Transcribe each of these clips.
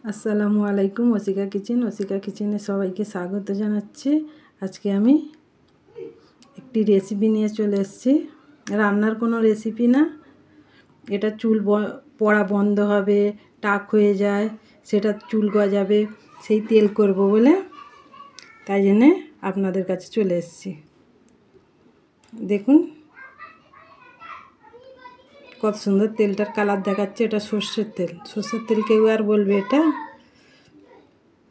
আসসালামু আলাইকুম। ওসিকা কিচেনে সবাইকে স্বাগত জানাচ্ছি। আজকে আমি একটি রেসিপি নিয়ে চলে এসেছি। রান্নার কোনো রেসিপি না, এটা চুল পড়া বন্ধ হবে, টাক হয়ে যায়, সেটা চুল গজাবে, সেই তেল করব বলে তাই জন্যে আপনাদের কাছে চলে এসেছি। দেখুন কত সুন্দর তেলটার কালার দেখাচ্ছে। এটা সর্ষের তেল কেউ আর বলবে এটা।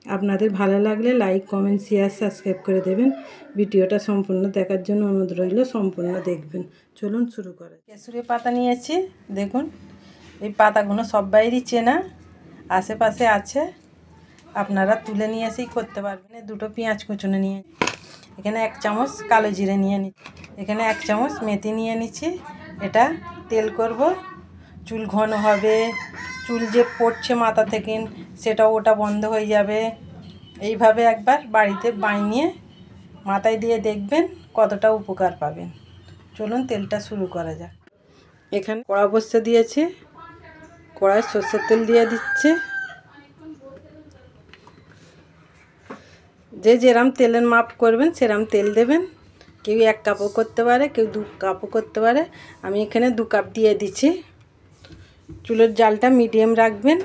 আপনাদের ভালো লাগলে লাইক, কমেন্ট, শেয়ার, সাবস্ক্রাইব করে দেবেন। ভিডিওটা সম্পূর্ণ দেখার জন্য অনুরোধ রইল, সম্পূর্ণ দেখবেন। চলুন শুরু করা। কেশরী পাতা নিয়েছি। দেখুন এই পাতাগুলো সব বাইরই চেনা, আশেপাশে আছে, আপনারা তুলে নিয়ে এসেই করতে পারবেন। দুটো পেঁয়াজ কুচুনো নিয়ে, এখানে 1 চামচ কালো জিরে নিয়ে নিচ্ছি, এখানে 1 চামচ মেথি নিয়ে নিচ্ছি। এটা তেল করব, চুল ঘন হবে, চুল যে পড়ছে মাথা থেকে ওটা বন্ধ হয়ে যাবে। এইভাবে একবার বাড়িতে বানিয়ে মাথায় দিয়ে দেখবেন কতটা উপকার পাবেন। চলুন তেলটা শুরু করা যাক। এখানে কড়া বসিয়ে দিয়েছি, কড়ায় সর্ষের তেল দিয়ে দিচ্ছে। যে যেরম তেলের মাপ করবেন সেরম তেল দেবেন। কেউ 1 কাপও করতে পারে, কেউ 2 কাপও করতে পারে। আমি এখানে 2 কাপ দিয়ে দিচ্ছি। চুলের জালটা মিডিয়াম রাখবেন।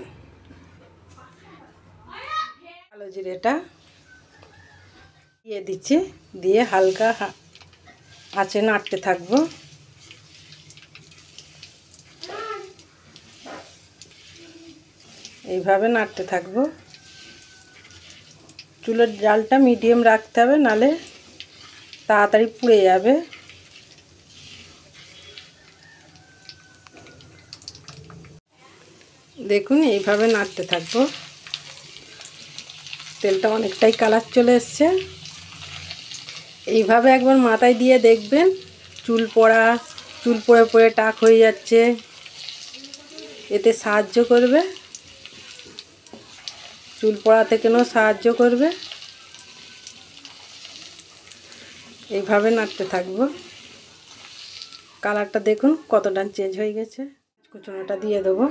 কালো জিরেটা দিয়ে দিচ্ছি, দিয়ে হালকা আঁচে নাড়তে থাকবো। এইভাবে নাড়তে থাকবো। চুলের জালটা মিডিয়াম রাখতে হবে, নালে তাড়াতাড়ি পুড়ে যাবে। দেখুন এইভাবে নাড়তে থাকবো। তেলটা অনেকটাই কালার চলে এসছে। এইভাবে একবার মাথায় দিয়ে দেখবেন চুল পড়ে পড়ে টাক হয়ে যাচ্ছে, এতে সাহায্য করবে, চুল পড়া থেকেও সাহায্য করবে। এইভাবে নাড়তে থাকবো। কালারটা দেখুন কতটা চেঞ্জ হয়ে গেছে। কুচুনোটা দিয়ে দেবো।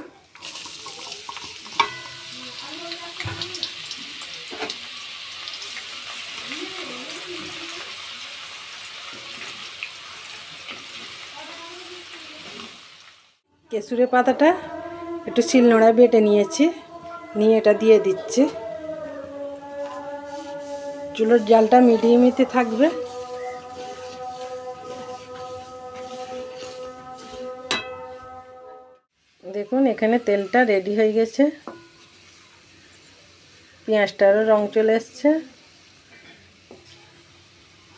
কেশরী পাতাটা একটু শিলনোড়ায় বেটে নিয়েছি, নিয়ে এটা দিয়ে দিচ্ছি। চুলের জালটা মিডিয়ামে থাকবে। দেখুন এখানে তেলটা রেডি হয়ে গেছে। পেঁয়াজটারও রং চলে এসছে।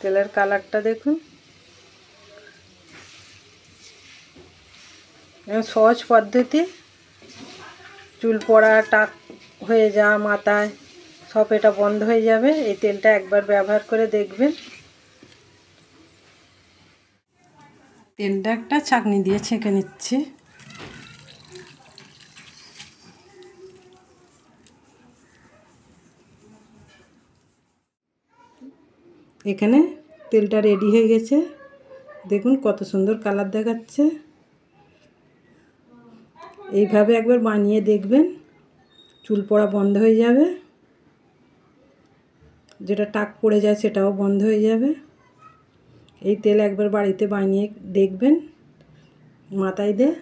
তেলের কালারটা দেখুন। সহজ পদ্ধতি, চুল পড়া, টাক হয়ে যাওয়া মাথায় সব এটা বন্ধ হয়ে যাবে। এই তেলটা একবার ব্যবহার করে দেখবেন। তেলটা একটা ছাঁকনি দিয়ে ছেঁকে নিচ্ছি। এখানে তেলটা রেডি হয়ে গেছে। দেখুন কত সুন্দর কালার দেখাচ্ছে। এইভাবে একবার বানিয়ে দেখবেন, চুল পড়া বন্ধ হয়ে যাবে, যেটা টাক পড়ে যায় সেটাও বন্ধ হয়ে যাবে। এই তেল একবার বাড়িতে বানিয়ে দেখবেন, মাথায় দিয়ে